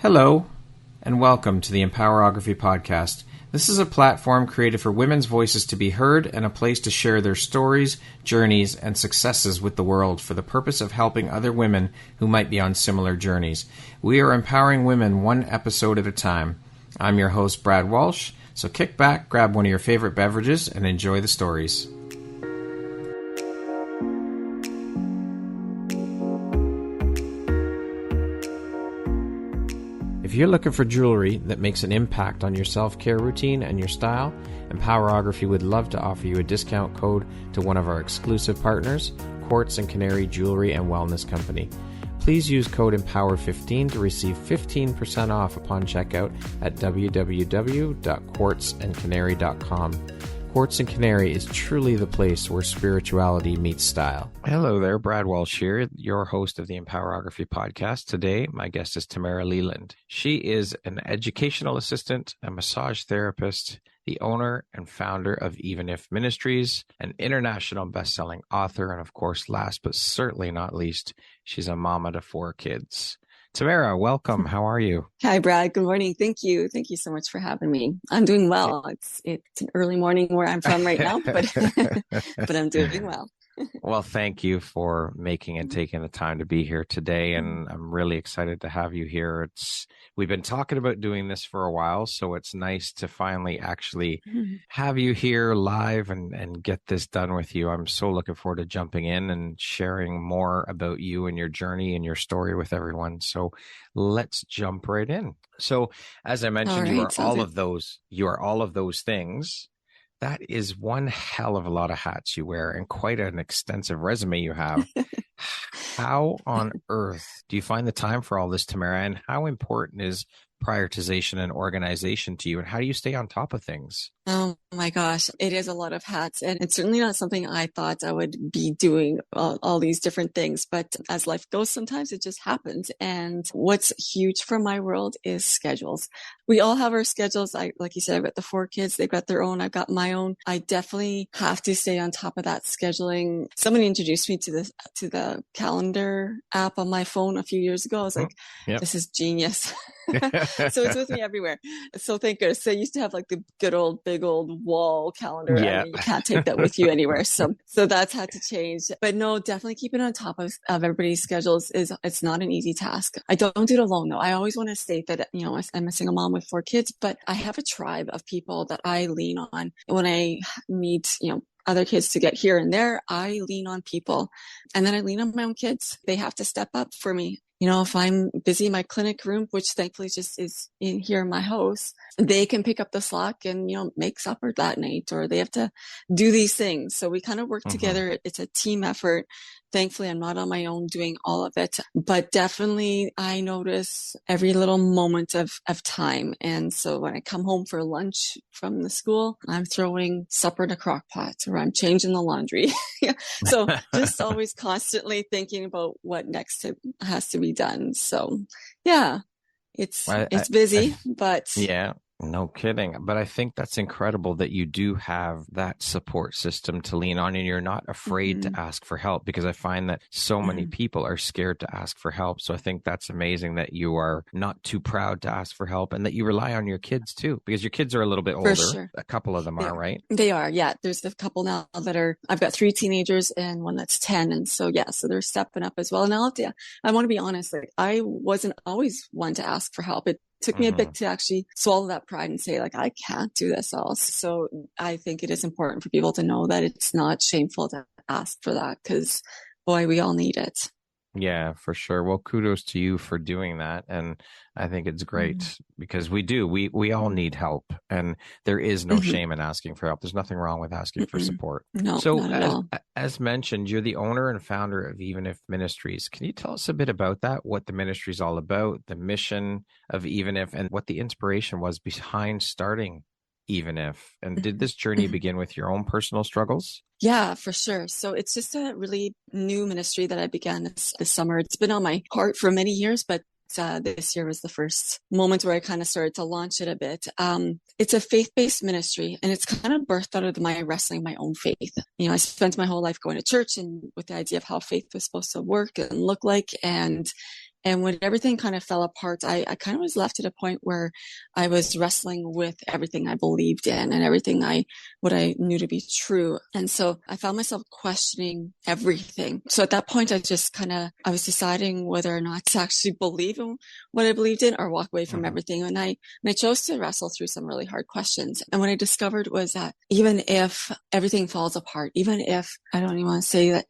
Hello, and welcome to the Empowerography Podcast. This is a platform created for women's voices to be heard and a place to share their stories, journeys, and successes with the world for the purpose of helping other women who might be on similar journeys. We are empowering women one episode at a time. I'm your host, Brad Walsh, so kick back, grab one of your favorite beverages, and enjoy the stories. If you're looking for jewelry that makes an impact on your self-care routine and your style, Empowerography would love to offer you a discount code to one of our exclusive partners, Quartz and Canary Jewelry and Wellness Company. Please use code EMPOWER15 to receive 15% off upon checkout at www.quartzandcanary.com. Quartz and Canary is truly the place where spirituality meets style. Hello there, Brad Walsh here, your host of the Empowerography Podcast. Today, my guest is Tamara Leland. She is an educational assistant, a massage therapist, the owner and founder of If Ministries, an international best-selling author, and of course, last but certainly not least, she's a mama to 4 kids. Tamara, welcome. How are you? Hi, Brad. Good morning. Thank you. Thank you so much for having me. I'm doing well. It's an early morning where I'm from right now, but but I'm doing well. Well, thank you for making and taking the time to be here today. And I'm really excited to have you here. We've been talking about doing this for a while, so it's nice to finally actually have you here live and get this done with you. I'm so looking forward to jumping in and sharing more about you and your journey and your story with everyone. So let's jump right in. So as I mentioned, you are all of those things. That is one hell of a lot of hats you wear and quite an extensive resume you have. How on earth do you find the time for all this, Tamara? And how important is prioritization and organization to you? And how do you stay on top of things? Oh my gosh, it is a lot of hats. And it's certainly not something I thought I would be doing, all these different things. But as life goes, sometimes it just happens. And what's huge for my world is schedules. We all have our schedules. Like you said, I've got the 4 kids. They've got their own. I've got my own. I definitely have to stay on top of that scheduling. Somebody introduced me to the calendar app on my phone a few years ago. I was like, This is genius. So it's with me everywhere. So thank goodness. So I used to have like the good old, big old wall calendar. Yeah. I mean, you can't take that with you anywhere. So that's had to change. But no, definitely keeping on top of everybody's schedules it's not an easy task. I don't do it alone though. I always want to state that, I'm a single mom with 4 kids, but I have a tribe of people that I lean on when I need, other kids to get here and there. I lean on people, and then I lean on my own kids. They have to step up for me. If I'm busy in my clinic room, which thankfully just is in here in my house, they can pick up the slack and, make supper that night, or they have to do these things. So we kind of work together. It's a team effort. Thankfully, I'm not on my own doing all of it, but definitely I notice every little moment of time. And so when I come home for lunch from the school, I'm throwing supper in a crock pot, or I'm changing the laundry. So just always constantly thinking about what next has to be done. So yeah, it's busy, but yeah. No kidding. But I think that's incredible that you do have that support system to lean on, and you're not afraid to ask for help, because I find that so many people are scared to ask for help. So I think that's amazing that you are not too proud to ask for help, and that you rely on your kids too, because your kids are a little bit older. Sure. A couple of them are, right? They are. Yeah. There's a couple now I've got 3 teenagers and one that's 10. And so, so they're stepping up as well. And I want to be honest, like I wasn't always one to ask for help. It took me a bit to actually swallow that pride and say, like, I can't do this all. So I think it is important for people to know that it's not shameful to ask for that, because boy, we all need it. Yeah, for sure. Well, kudos to you for doing that. And I think it's great because we all need help, and there is no shame in asking for help. There's nothing wrong with asking for support. No, so not at all. As mentioned, you're the owner and founder of If Ministries. Can you tell us a bit about that? What the ministry is all about, the mission of If, and what the inspiration was behind starting If? And did this journey begin with your own personal struggles? Yeah, for sure. So it's just a really new ministry that I began this summer. It's been on my heart for many years, but this year was the first moment where I kind of started to launch it a bit. It's a faith-based ministry, and it's kind of birthed out of my wrestling my own faith. I spent my whole life going to church and with the idea of how faith was supposed to work and look like. And And when everything kind of fell apart, I kind of was left at a point where I was wrestling with everything I believed in and everything what I knew to be true. And so I found myself questioning everything. So at that point, I was deciding whether or not to actually believe in what I believed in or walk away from everything. And I chose to wrestle through some really hard questions. And what I discovered was that even if everything falls apart, even if, I don't even want to say that,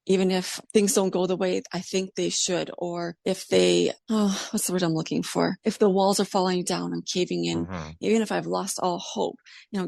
even if things don't go the way I think they should, or if what's the word I'm looking for? If the walls are falling down and caving in, even if I've lost all hope,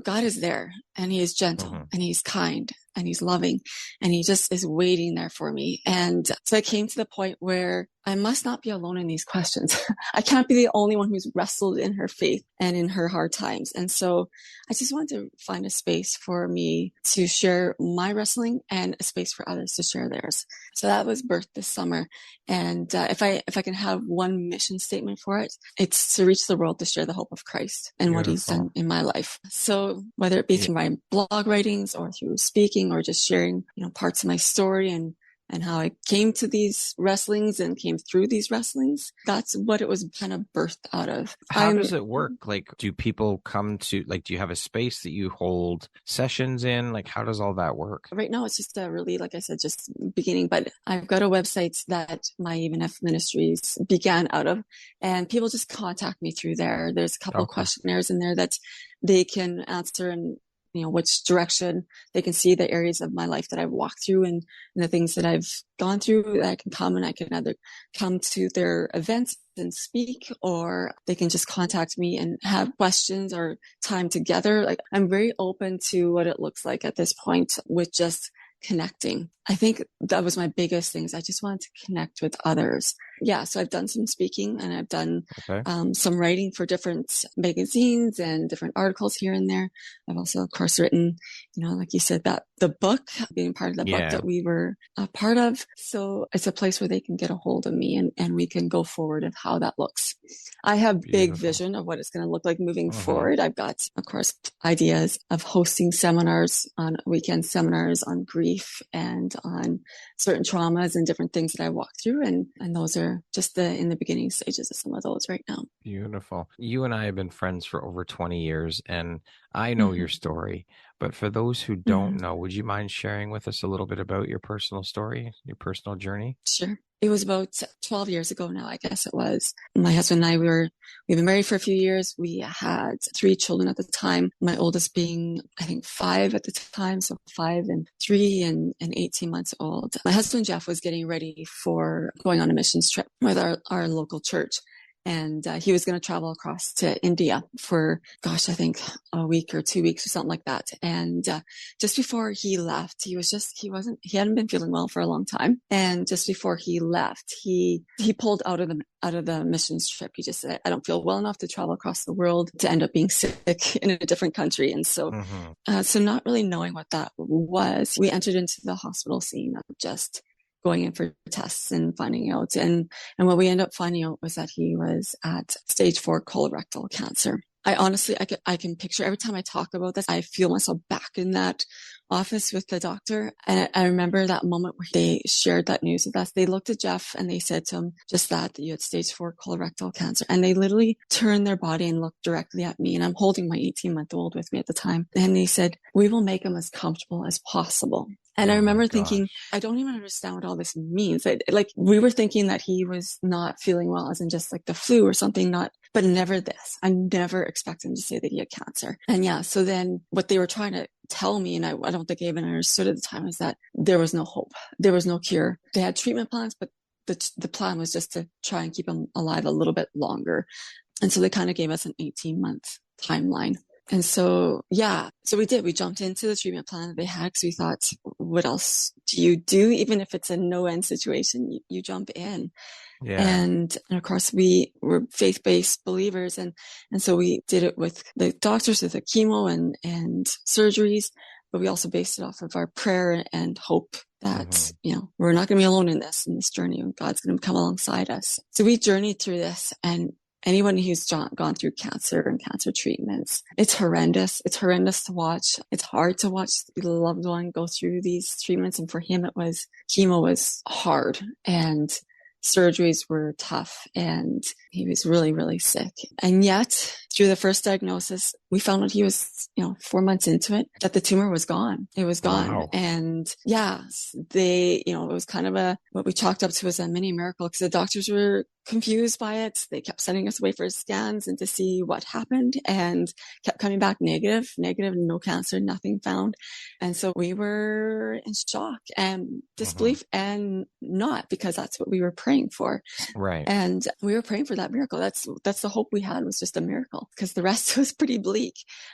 God is there, and he is gentle and he's kind and he's loving, and he just is waiting there for me. And so I came to the point where I must not be alone in these questions. I can't be the only one who's wrestled in her faith and in her hard times. And so I just wanted to find a space for me to share my wrestling and a space for others to share theirs. So that was birthed this summer. And if I can have one mission statement for it, it's to reach the world to share the hope of Christ and what he's done in my life. So whether it be through my blog writings or through speaking or just sharing, parts of my story and how I came to these wrestlings and came through these wrestlings, that's what it was kind of birthed out of. How does it work? Like, do people come to, do you have a space that you hold sessions in? Like, how does all that work? Right now, it's just like I said, just beginning, but I've got a website that my If Ministries began out of, and people just contact me through there. There's a couple of questionnaires in there that they can answer, and which direction they can see the areas of my life that I've walked through and the things that I've gone through that I can come, and I can either come to their events and speak, or they can just contact me and have questions or time together. Like, I'm very open to what it looks like at this point with just connecting. I think that was my biggest thing, is I just wanted to connect with others. Yeah. So I've done some speaking, and I've done some writing for different magazines and different articles here and there. I've also, of course, written, like you said, that the book, being part of the book that we were a part of. So it's a place where they can get a hold of me, and we can go forward of how that looks. I have big vision of what it's going to look like moving forward. I've got, of course, ideas of hosting seminars, on weekend seminars on grief and on certain traumas and different things that I walked through. And those are just in the beginning stages of some of those right now. Beautiful. You and I have been friends for over 20 years, and I know your story. But for those who don't know, would you mind sharing with us a little bit about your personal story, your personal journey? Sure. It was about 12 years ago now, I guess it was. My husband and I, we've been married for a few years. We had 3 children at the time. My oldest being, I think, 5 at the time. So 5 and 3 and 18 months old. My husband, Jeff, was getting ready for going on a missions trip with our local church. And he was going to travel across to India for, I think a week or 2 weeks or something like that. And just before he left, he hadn't been feeling well for a long time. And just before he left, he pulled out of the missions trip. He just said, I don't feel well enough to travel across the world to end up being sick in a different country. And so, so not really knowing what that was, we entered into the hospital scene of just going in for tests and finding out. And what we ended up finding out was that he was at stage 4 colorectal cancer. I honestly, I can picture, every time I talk about this, I feel myself back in that office with the doctor. And I remember that moment where they shared that news with us. They looked at Jeff and they said to him just that you had stage 4 colorectal cancer. And they literally turned their body and looked directly at me. And I'm holding my 18-month-old with me at the time. And they said, we will make him as comfortable as possible. And I remember thinking, I don't even understand what all this means. We were thinking that he was not feeling well, as in just like the flu or something, but never this. I never expected him to say that he had cancer. And yeah, so then what they were trying to tell me, and I don't think I even understood at the time, is that there was no hope. There was no cure. They had treatment plans, but the plan was just to try and keep him alive a little bit longer. And so they kind of gave us an 18-month timeline. And so, we did. We jumped into the treatment plan that they had because we thought, what else do you do? Even if it's a no-end situation, you jump in. Yeah. And of course, we were faith-based believers. And so we did it with the doctors, with the chemo and surgeries, but we also based it off of our prayer and hope that, we're not going to be alone in this journey, and God's going to come alongside us. So we journeyed through this, and anyone who's gone through cancer and cancer treatments, it's horrendous. It's horrendous to watch. It's hard to watch the loved one go through these treatments. And for him, chemo was hard. And surgeries were tough and he was really, really sick. And yet through the first diagnosis, we found out he was, 4 months into it, that the tumor was gone. It was gone. Wow. And it was kind of what we chalked up to as a mini miracle, because the doctors were confused by it. They kept sending us away for scans and to see what happened, and kept coming back negative, no cancer, nothing found. And so we were in shock and disbelief, and not, because that's what we were praying for. Right. And we were praying for that miracle. That's the hope we had, was just a miracle, because the rest was pretty bleak.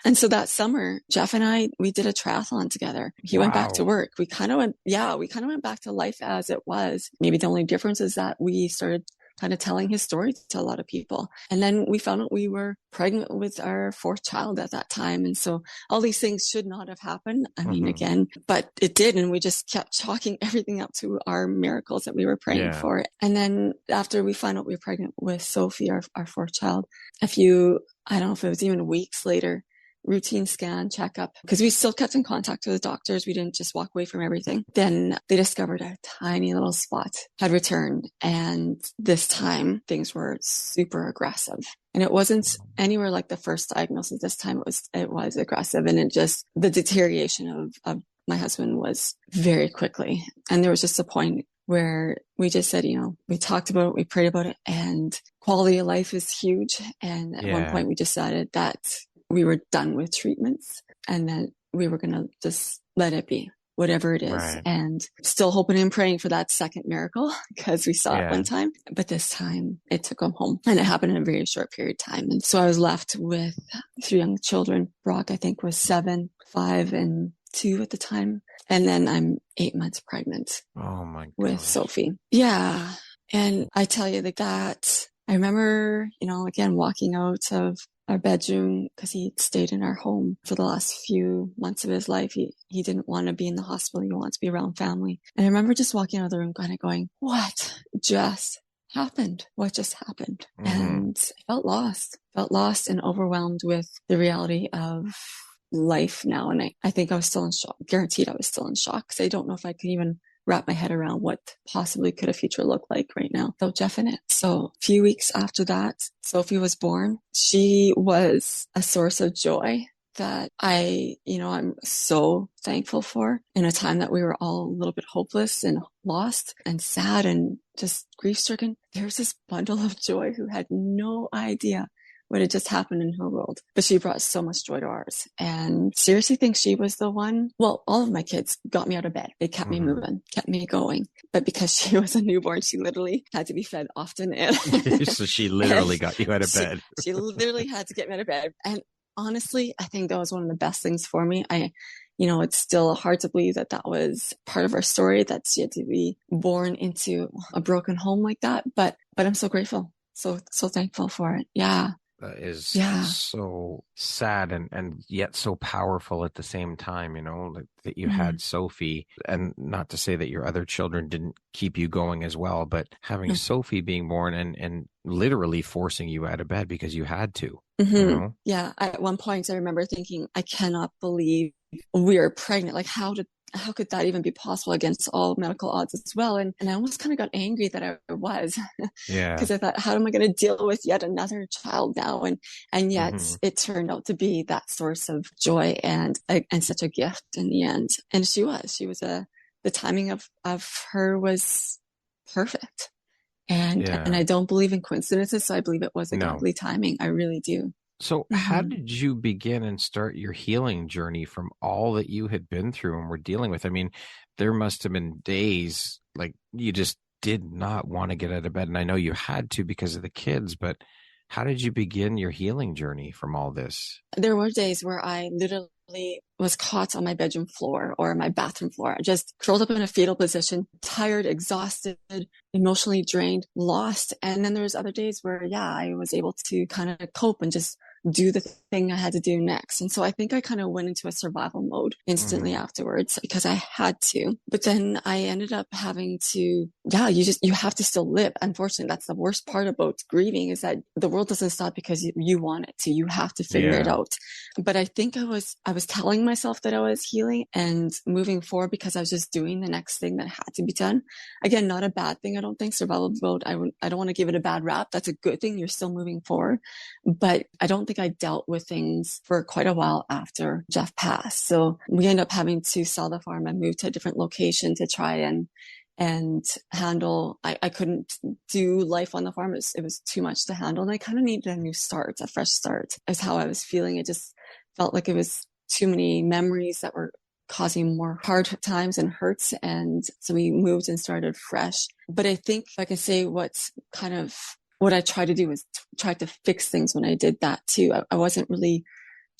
And so that summer, Jeff and I, we did a triathlon together. He went back to work. We kind of went back to life as it was. Maybe the only difference is that we started kind of telling his story to a lot of people. And then we found out we were pregnant with our fourth child at that time. And so all these things should not have happened. I mean, again, but it did. And we just kept chalking everything up to our miracles that we were praying for. And then after we found out we were pregnant with Sophie, our fourth child, I don't know if it was even weeks later, routine scan, checkup, because we still kept in contact with the doctors. We didn't just walk away from everything. Then they discovered a tiny little spot had returned. And this time things were super aggressive. And it wasn't anywhere like the first diagnosis. This time it was aggressive. And the deterioration of my husband was very quickly. And there was just a point where we just said, we talked about it, we prayed about it, and quality of life is huge. And at one point we decided that we were done with treatments, and then we were going to just let it be, whatever it is. Right. And still hoping and praying for that second miracle, because we saw it one time, but this time it took him home, and it happened in a very short period of time. And so I was left with 3 young children. Brock, I think, was 7, 5, and 2 at the time. And then I'm 8 months pregnant. Oh my God. With Sophie. Yeah. And I tell you that I remember, again, walking out of our bedroom, because he stayed in our home for the last few months of his life. He didn't want to be in the hospital. He wanted to be around family. And I remember just walking out of the room kind of going, what just happened? What just happened? And I felt lost and overwhelmed with the reality of life now. And I think I was still in shock, guaranteed I was still in shock, because I don't know if I could even wrap my head around what possibly could a future look like right now without Jeff in it. So a few weeks after that, Sophie was born. She was a source of joy that I'm so thankful for, in a time that we were all a little bit hopeless and lost and sad and just grief-stricken. There's this bundle of joy who had no idea what had just happened in her world. But she brought so much joy to ours. And seriously think she was the one. Well, all of my kids got me out of bed. They kept me moving, kept me going. But because she was a newborn, she literally had to be fed often. And so she literally got you out of bed. She literally had to get me out of bed. And honestly, I think that was one of the best things for me. It's still hard to believe that was part of our story, that she had to be born into a broken home like that. But I'm so grateful. So thankful for it. Yeah. That is so sad and yet so powerful at the same time, that you had Sophie, and not to say that your other children didn't keep you going as well, but having Sophie being born and literally forcing you out of bed because you had to. Yeah. At one point I remember thinking, I cannot believe we are pregnant. Like, how could that even be possible against all medical odds as well? And I almost kind of got angry that I was. Yeah. Because I thought, how am I going to deal with yet another child now? And yet it turned out to be that source of joy and such a gift in the end. And she was the timing of her was perfect. And I don't believe in coincidences. So I believe it was a godly timing. I really do. So how did you begin and start your healing journey from all that you had been through and were dealing with? I mean, there must have been days like you just did not want to get out of bed. And I know you had to because of the kids, but how did you begin your healing journey from all this? There were days where I literally was caught on my bedroom floor or my bathroom floor, just curled up in a fetal position, tired, exhausted, emotionally drained, lost. And then there was other days where, I was able to kind of cope and just do the thing I had to do next. And so I think I kind of went into a survival mode instantly afterwards because I had to. But then I ended up having to, you have to still live. Unfortunately, that's the worst part about grieving, is that the world doesn't stop because you want it to. You have to figure it out. But I think I was telling myself that I was healing and moving forward because I was just doing the next thing that had to be done. Again, not a bad thing. I don't think survival mode, I don't want to give it a bad rap. That's a good thing. You're still moving forward. But I don't think I dealt with things for quite a while after Jeff passed. So we ended up having to sell the farm and move to a different location to try and handle. I couldn't do life on the farm. It was too much to handle. And I kind of needed a new start, a fresh start is how I was feeling. It just felt like it was too many memories that were causing more hard times and hurts. And so we moved and started fresh. But I think if I can say what I tried to do was try to fix things when I did that too. I wasn't really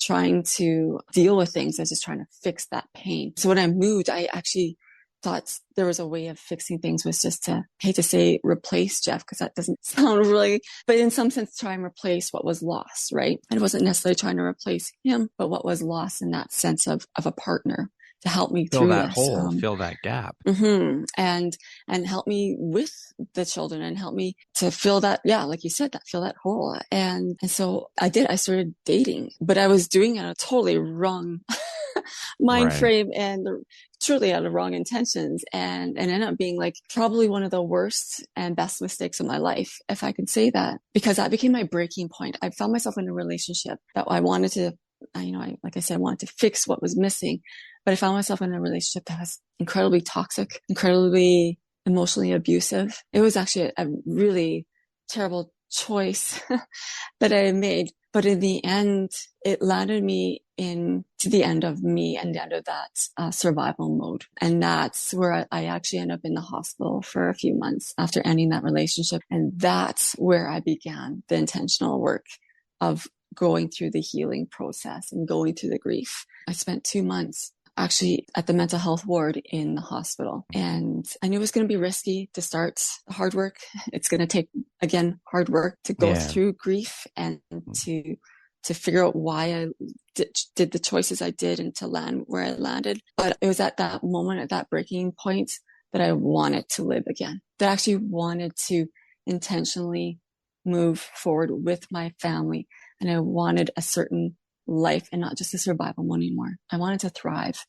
trying to deal with things. I was just trying to fix that pain. So when I moved, I actually thought there was a way of fixing things, was just to, I hate to say replace Jeff, because that doesn't sound really, but in some sense try and replace what was lost, right? And it wasn't necessarily trying to replace him, but what was lost in that sense of a partner to help me fill through that this. hole, fill that gap. And help me with the children and help me to fill that, like you said, fill that hole. And so I did. I started dating, but I was doing it at a totally wrong mind frame and truly out of wrong intentions, and ended up being like probably one of the worst and best mistakes of my life, if I could say that, because that became my breaking point. I found myself in a relationship that I wanted to, like I said, I wanted to fix what was missing. But I found myself in a relationship that was incredibly toxic, incredibly emotionally abusive. It was actually a really terrible choice that I made. But in the end, it landed me into the end of me and the end of that survival mode. And that's where I actually ended up in the hospital for a few months after ending that relationship. And that's where I began the intentional work of going through the healing process and going through the grief. I spent 2 months actually at the mental health ward in the hospital. And I knew it was going to be risky to start the hard work. It's going to take, again, hard work to go through grief and to figure out why I did the choices I did and to land where I landed. But it was at that moment, at that breaking point, that I wanted to live again, that I actually wanted to intentionally move forward with my family. And I wanted a certain life and not just a survival one anymore. I wanted to thrive.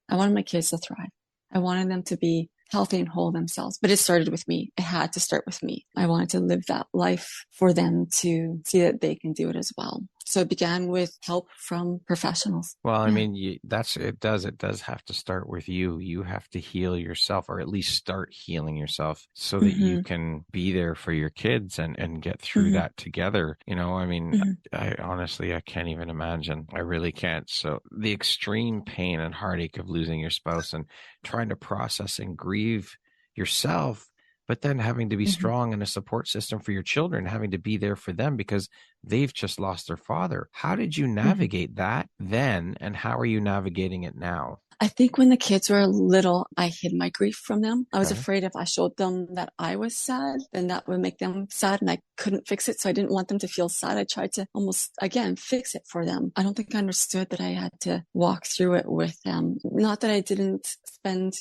I wanted my kids to thrive. I wanted them to be healthy and whole themselves. But it started with me. It had to start with me. I wanted to live that life for them to see that they can do it as well. So it began with help from professionals. Well, I mean, it does have to start with you. You have to heal yourself, or at least start healing yourself, so that you can be there for your kids and get through that together. I mean, I honestly, I can't even imagine. I really can't. So the extreme pain and heartache of losing your spouse and trying to process and grieve yourself, but then having to be strong in a support system for your children, having to be there for them because they've just lost their father. How did you navigate that then, and how are you navigating it now? I think when the kids were little, I hid my grief from them. I was afraid if I showed them that I was sad, then that would make them sad, and I couldn't fix it. So I didn't want them to feel sad. I tried to almost, again, fix it for them. I don't think I understood that I had to walk through it with them. Not that I didn't spend,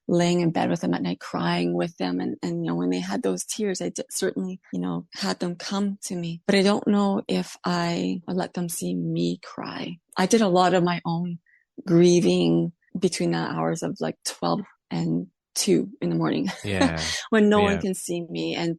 laying in bed with them at night, crying with them. And when they had those tears, I certainly, had them come to me. But I don't know if I let them see me cry. I did a lot of my own grieving between the hours of like 12 and 2 in the morning. When no one can see me, and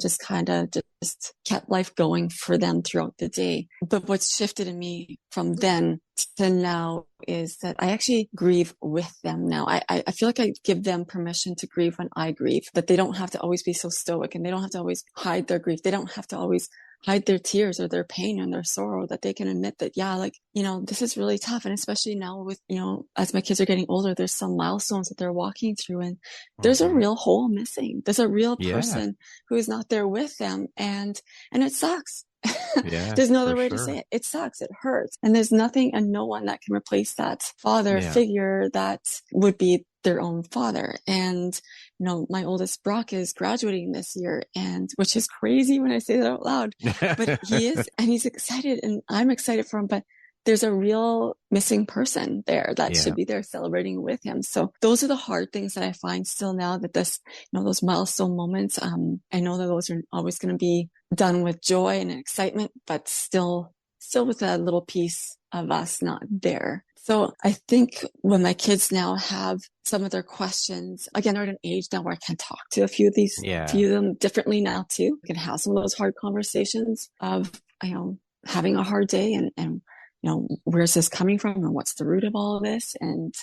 just kind of just kept life going for them throughout the day. But what's shifted in me from then to now is that I actually grieve with them now. I feel like I give them permission to grieve when I grieve, that they don't have to always be so stoic, and they don't have to always hide their grief. They don't have to always hide their tears or their pain and their sorrow, that they can admit that, this is really tough. And especially now with, as my kids are getting older, there's some milestones that they're walking through, and there's a real hole missing. There's a real person who is not there with them. And it sucks. There's no other way to say it. It sucks. It hurts. And there's nothing and no one that can replace that father figure that would be their own father. And, my oldest Brock is graduating this year, and which is crazy when I say that out loud, but he is, and he's excited, and I'm excited for him, but there's a real missing person there that should be there celebrating with him. So those are the hard things that I find still now, that this, those milestone moments, I know that those are always going to be done with joy and excitement, but still with a little piece of us not there. So I think when my kids now have some of their questions, again, are at an age now where I can talk to a few of them differently now too. I can have some of those hard conversations of, having a hard day and where's this coming from and what's the root of all of this? And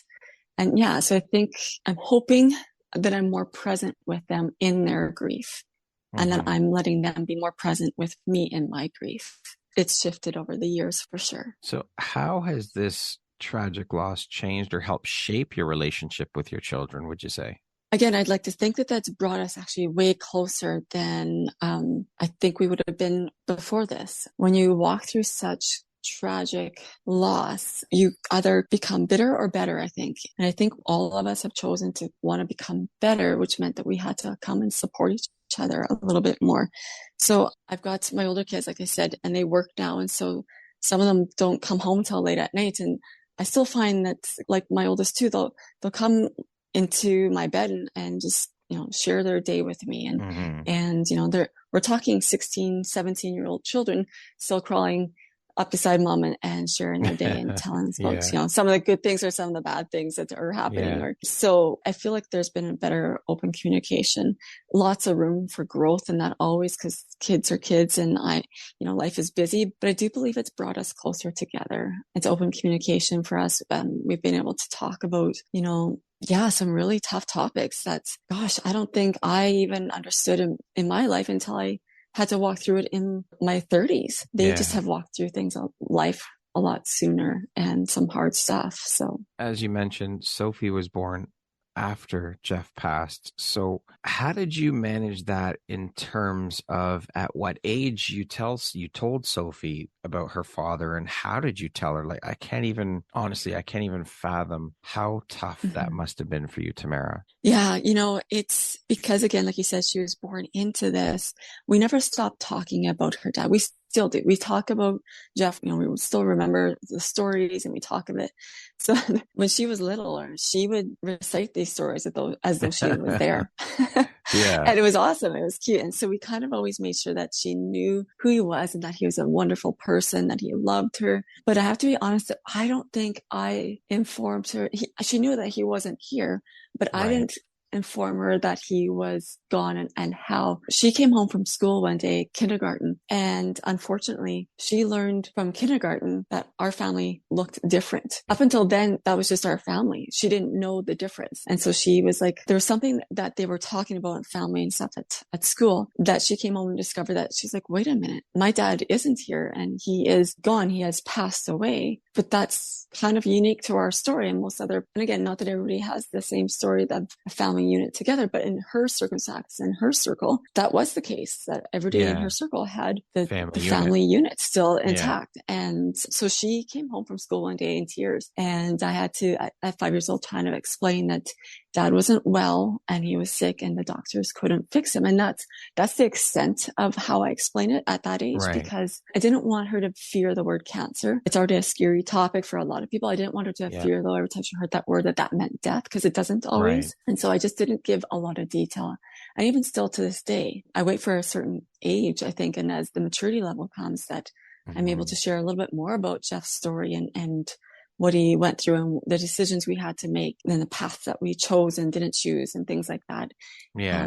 so I think I'm hoping that I'm more present with them in their grief, and that I'm letting them be more present with me in my grief. It's shifted over the years for sure. So how has this tragic loss changed or helped shape your relationship with your children, would you say? Again, I'd like to think that that's brought us actually way closer than I think we would have been before this. When you walk through such tragic loss, you either become bitter or better, I think. And I think all of us have chosen to want to become better, which meant that we had to come and support each other a little bit more. So I've got my older kids, like I said, and they work now. And so some of them don't come home till late at night. And I still find that, like my oldest two, they'll come into my bed and just, share their day with me. And, we're talking 16, 17-year-old children still crawling up beside mom and sharing their day and telling folks, some of the good things or some of the bad things that are happening. So I feel like there's been a better open communication, lots of room for growth, and that always, because kids are kids and life is busy, but I do believe it's brought us closer together. It's open communication for us. We've been able to talk about, some really tough topics that, I don't think I even understood in my life until I had to walk through it in my 30s. They just have walked through things in life a lot sooner and some hard stuff. So, as you mentioned, Sophie was born after Jeff passed. So how did you manage that in terms of at what age you told Sophie about her father, and how did you tell her? Like, I can't even fathom how tough that must have been for you, Tamara. Yeah. It's because, again, like you said, she was born into this. We never stopped talking about her dad. We still do. We talk about Jeff, we would still remember the stories and we talk of it. So when she was littler, she would recite these stories as though she was there. And it was awesome. It was cute. And so we kind of always made sure that she knew who he was and that he was a wonderful person, that he loved her. But I have to be honest, I don't think I informed her. She knew that he wasn't here, but I didn't inform her that he was gone and how. She came home from school one day, kindergarten, and unfortunately she learned from kindergarten that our family looked different. Up until then, that was just our family. She didn't know the difference. And so she was like, there was something that they were talking about in family and stuff at school, that she came home and discovered that she's like, wait a minute, my dad isn't here and he is gone. He has passed away. But that's kind of unique to our story. And again, not that everybody has the same story of a family unit together, but in her circumstance, in her circle, that was the case, that everybody in her circle had the family unit still intact. And so she came home from school one day in tears, and I had to, at 5 years old, kind of explain that dad wasn't well and he was sick and the doctors couldn't fix him. And that's the extent of how I explain it at that age, because I didn't want her to fear the word cancer. It's already a scary topic for a lot of people. I didn't want her to fear, though, every time she heard that word, that meant death, because it doesn't always. And so I just didn't give a lot of detail. And even still to this day, I wait for a certain age, I think, and as the maturity level comes, that I'm able to share a little bit more about Jeff's story and what he went through and the decisions we had to make and the paths that we chose and didn't choose and things like that.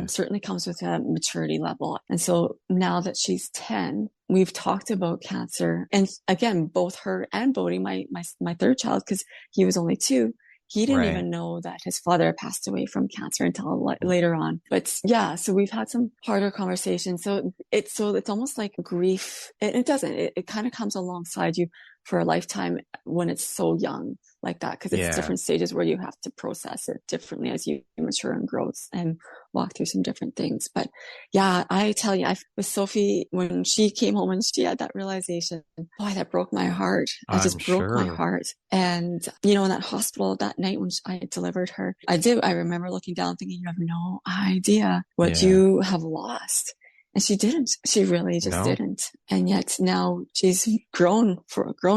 Certainly comes with a maturity level. And so now that she's 10, we've talked about cancer. And again, both her and Bodhi, my third child, because he was only 2, he didn't even know that his father passed away from cancer until later on. But so we've had some harder conversations. So it's almost like grief. It doesn't. It kind of comes alongside you for a lifetime when it's so young like that, because it's different stages where you have to process it differently as you mature and grow and walk through some different things. But yeah, I tell you, with Sophie, when she came home and she had that realization, boy, that broke my heart. It just broke my heart. And, you know, in that hospital that night when I delivered her, I remember looking down thinking, you have no idea what you have lost. And she didn't. She really just didn't. And yet now she's grown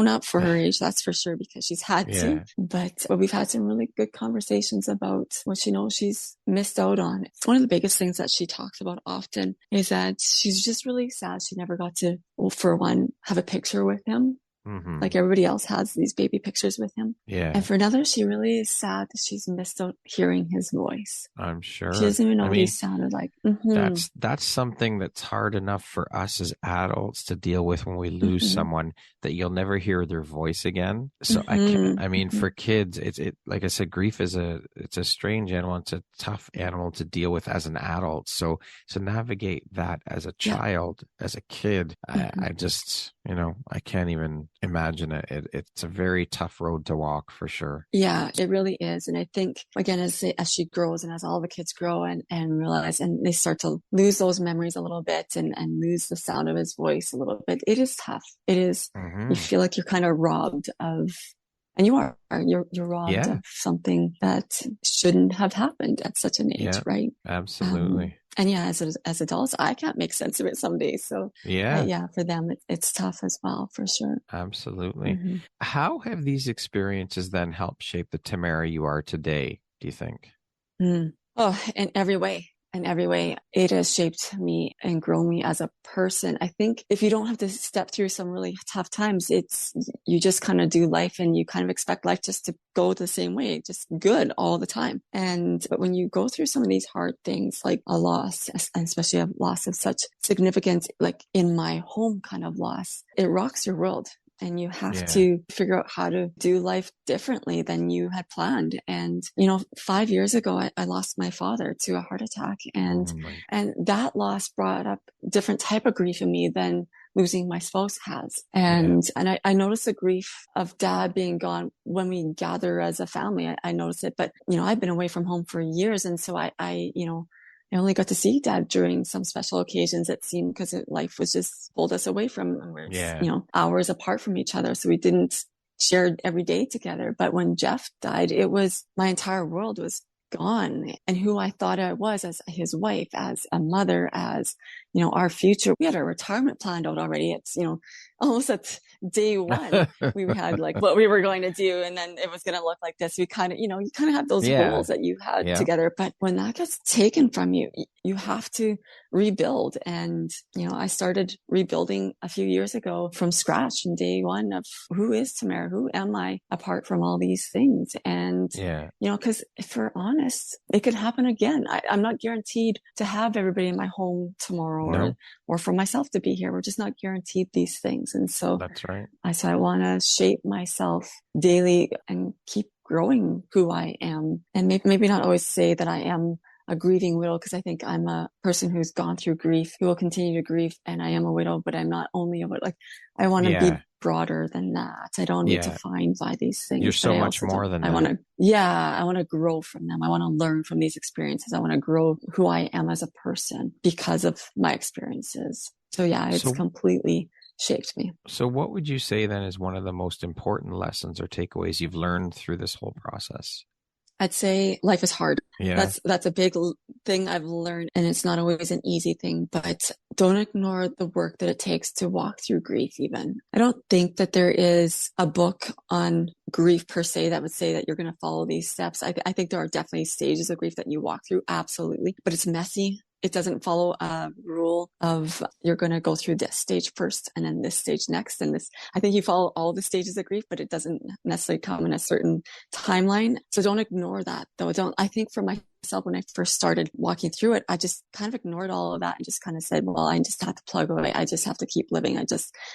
up for her age, that's for sure, because she's had to. But we've had some really good conversations about what she knows she's missed out on. It's one of the biggest things that she talks about often is that she's just really sad she never got to, well, for one, have a picture with him. Mm-hmm. Like everybody else has these baby pictures with him. Yeah. And for another, she really is sad that she's missed out hearing his voice. I'm sure. She doesn't even know what he sounded like. Mm-hmm. That's something that's hard enough for us as adults to deal with when we lose someone, that you'll never hear their voice again. So for kids, it like I said, grief is it's a strange animal. It's a tough animal to deal with as an adult. So navigate that as a child, as a kid, I just, you know, I can't even imagine it. It's a very tough road to walk for sure. Yeah, it really is. And I think, again, as she grows and as all the kids grow and realize, and they start to lose those memories a little bit and lose the sound of his voice a little bit, it is tough. It is, you feel like you're kind of robbed of, and you're robbed of something that shouldn't have happened at such an age, right? Absolutely. And as adults, I can't make sense of it some days. So for them, it's tough as well, for sure. Absolutely. Mm-hmm. How have these experiences then helped shape the Tamara you are today, do you think? Oh, in every way. In every way, it has shaped me and grown me as a person. I think if you don't have to step through some really tough times, you just kind of do life and you kind of expect life just to go the same way, just good all the time. But when you go through some of these hard things, like a loss, and especially a loss of such significance, like in my home kind of loss, it rocks your world. And you have to figure out how to do life differently than you had planned. And, you know, 5 years ago, I lost my father to a heart attack. And that loss brought up a different type of grief in me than losing my spouse has. And I noticed the grief of Dad being gone when we gather as a family. I noticed it. But, you know, I've been away from home for years. And so I only got to see Dad during some special occasions, it seemed, because life was just pulled us away from, hours apart from each other. So we didn't share every day together. But when Jeff died, it was, my entire world was gone. And who I thought I was as his wife, as a mother, as, you know, our future. We had our retirement planned out already. It's, you know, almost at day one, we had like what we were going to do. And then it was going to look like this. We kind of, you kind of have those goals that you had together. But when that gets taken from you, you have to rebuild. And, you know, I started rebuilding a few years ago from scratch from day one of who is Tamara? Who am I apart from all these things? And, you know, because if we're honest, it could happen again. I'm not guaranteed to have everybody in my home tomorrow or for myself to be here. We're just not guaranteed these things. And so that's right. So I want to shape myself daily and keep growing who I am. And maybe not always say that I am a grieving widow, because I think I'm a person who's gone through grief, who will continue to grieve. And I am a widow, but I'm not only a widow. Like, I want to be broader than that. I don't need to find by these things. You're so much more than that. I want to grow from them. I want to learn from these experiences. I want to grow who I am as a person because of my experiences. So it's completely shaped me. So what would you say then is one of the most important lessons or takeaways you've learned through this whole process? I'd say life is hard. Yeah. That's a big thing I've learned, and it's not always an easy thing, but don't ignore the work that it takes to walk through grief even. I don't think that there is a book on grief per se that would say that you're going to follow these steps. I think there are definitely stages of grief that you walk through, absolutely, but it's messy. It doesn't follow a rule of you're going to go through this stage first and then this stage next. And this, I think you follow all the stages of grief, but it doesn't necessarily come in a certain timeline. So don't ignore that though. I think for myself, when I first started walking through it, I just kind of ignored all of that and just kind of said, well, I just have to plug away. I just have to keep living.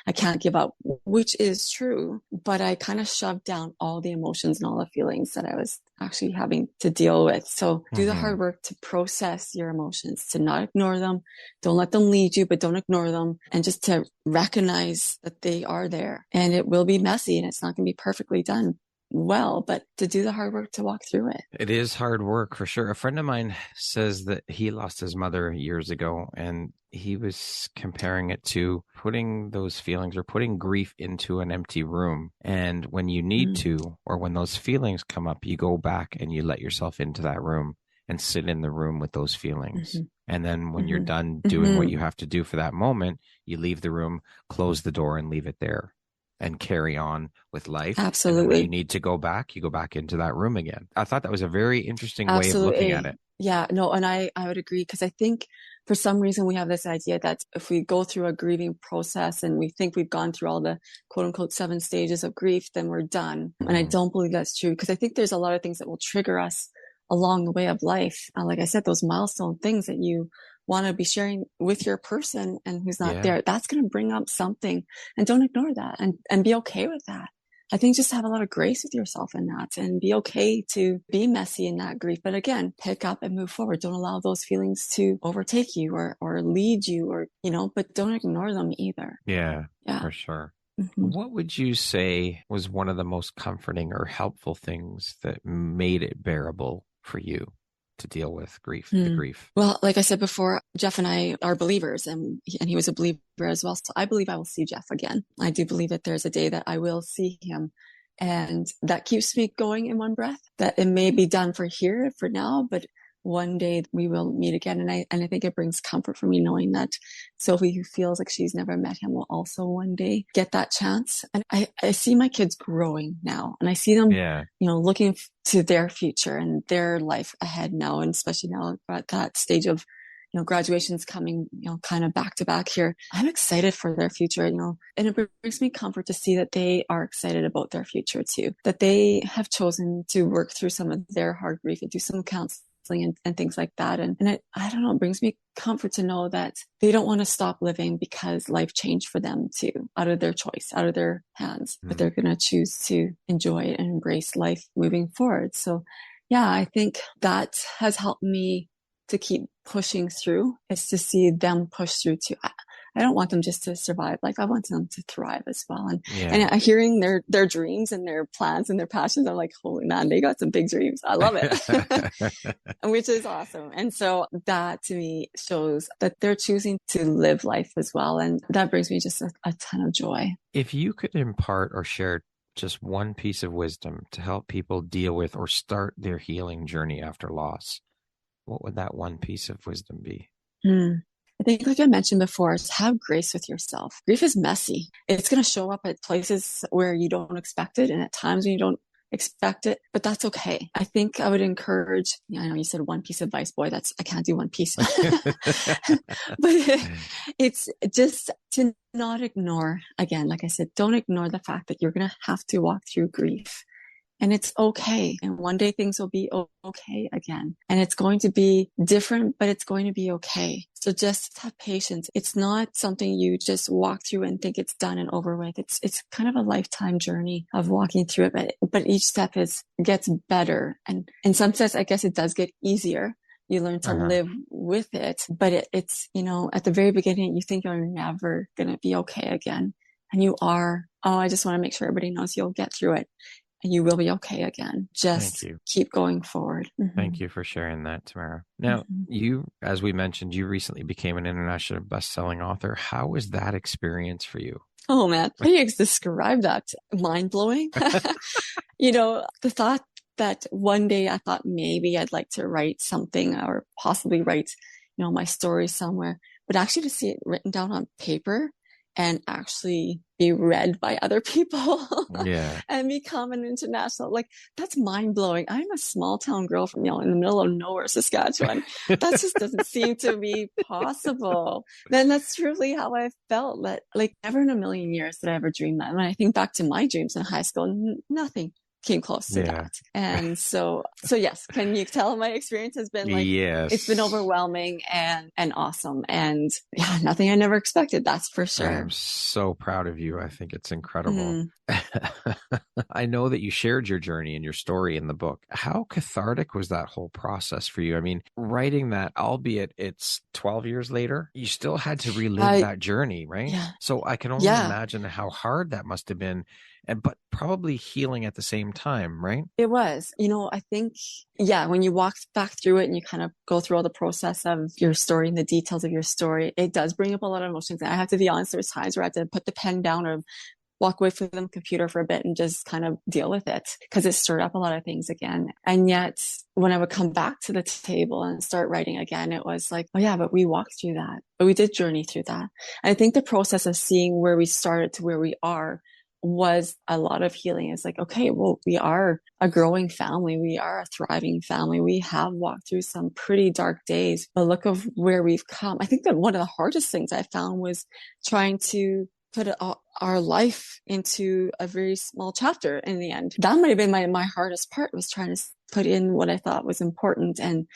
I can't give up, which is true. But I kind of shoved down all the emotions and all the feelings that I was actually having to deal with. So do the Mm-hmm. hard work to process your emotions, to not ignore them. Don't let them lead you, but don't ignore them. And just to recognize that they are there. And it will be messy and it's not going to be perfectly done well, but to do the hard work to walk through it. It is hard work for sure. A friend of mine says that he lost his mother years ago, and he was comparing it to putting those feelings or putting grief into an empty room. And when you need to, or when those feelings come up, you go back and you let yourself into that room and sit in the room with those feelings. And then when you're done doing what you have to do for that moment, you leave the room, close the door, and leave it there. And carry on with life. Absolutely. And when you need to go back, you go back into that room again. I thought that was a very interesting way of looking at it. Yeah, no, and I would agree, because I think for some reason we have this idea that if we go through a grieving process and we think we've gone through all the quote unquote 7 stages of grief, then we're done. And I don't believe that's true, because I think there's a lot of things that will trigger us along the way of life. Like I said, those milestone things that you want to be sharing with your person and who's not there, that's going to bring up something, and don't ignore that, and be okay with that. I think just have a lot of grace with yourself in that, and be okay to be messy in that grief. But again, pick up and move forward. Don't allow those feelings to overtake you or lead you, or, but don't ignore them either. Yeah. For sure. What would you say was one of the most comforting or helpful things that made it bearable for you to deal with grief, the grief? Well, like I said before, Jeff and I are believers, and he was a believer as well. So I believe I will see Jeff again. I do believe that there's a day that I will see him. And that keeps me going in one breath, that it may be done for here, for now, but one day we will meet again. And I think it brings comfort for me knowing that Sophie, who feels like she's never met him, will also one day get that chance. And I see my kids growing now, and I see them, looking to their future and their life ahead now. And especially now at that stage of, graduation's coming, kind of back to back here. I'm excited for their future, and it brings me comfort to see that they are excited about their future too, that they have chosen to work through some of their hard grief and do some counseling and things like that. And I don't know, it brings me comfort to know that they don't want to stop living because life changed for them too, out of their choice, out of their hands, but they're going to choose to enjoy it and embrace life moving forward. So yeah, I think that has helped me to keep pushing through, is to see them push through too. I don't want them just to survive. Like, I want them to thrive as well. And hearing their dreams and their plans and their passions, I'm like, holy man, they got some big dreams. I love it, which is awesome. And so that to me shows that they're choosing to live life as well. And that brings me just a ton of joy. If you could impart or share just one piece of wisdom to help people deal with or start their healing journey after loss, what would that one piece of wisdom be? I think, like I mentioned before, is have grace with yourself. Grief is messy. It's going to show up at places where you don't expect it, and at times when you don't expect it, but that's okay. I think I would encourage, I know you said one piece of advice, boy, I can't do one piece, but it's just to not ignore, again, like I said, don't ignore the fact that you're going to have to walk through grief. And it's okay. And one day things will be okay again. And it's going to be different, but it's going to be okay. So just have patience. It's not something you just walk through and think it's done and over with. It's kind of a lifetime journey of walking through it. But each step gets better. And in some sense, I guess it does get easier. You learn to live with it. But it's, at the very beginning, you think you're never going to be okay again. And you are. I just want to make sure everybody knows you'll get through it. And you will be okay again. Just keep going forward. Thank you for sharing that, Tamara. Now, you, as we mentioned, you recently became an international best-selling author. How was that experience for you? Oh, man. How do you describe that? Mind-blowing. The thought that one day I thought maybe I'd like to write something or possibly write, my story somewhere. But actually to see it written down on paper and actually be read by other people and become an international, that's mind blowing. I'm a small town girl from, in the middle of nowhere, Saskatchewan. That just doesn't seem to be possible. Then that's truly how I felt. Never in a million years did I ever dream that. When I think back to my dreams in high school, nothing came close to Yeah. that. And so yes, can you tell my experience has been like, Yes. it's been overwhelming and awesome. And yeah, nothing I never expected. That's for sure. I'm so proud of you. I think it's incredible. Mm. I know that you shared your journey and your story in the book. How cathartic was that whole process for you? I mean, writing that, albeit it's 12 years later, you still had to relive that journey, right? Yeah. So I can only imagine how hard that must have been, but probably healing at the same time, right? It was. I think, when you walk back through it and you kind of go through all the process of your story and the details of your story, it does bring up a lot of emotions. And I have to be honest, there's times where I had to put the pen down or walk away from the computer for a bit and just kind of deal with it, because it stirred up a lot of things again. And yet when I would come back to the table and start writing again, it was like, oh yeah, but we walked through that, but we did journey through that. And I think the process of seeing where we started to where we are was a lot of healing. It's like, okay, well, we are a growing family. We are a thriving family. We have walked through some pretty dark days, but look of where we've come. I think that one of the hardest things I found was trying to put our life into a very small chapter in the end. That might have been my hardest part, was trying to put in what I thought was important, and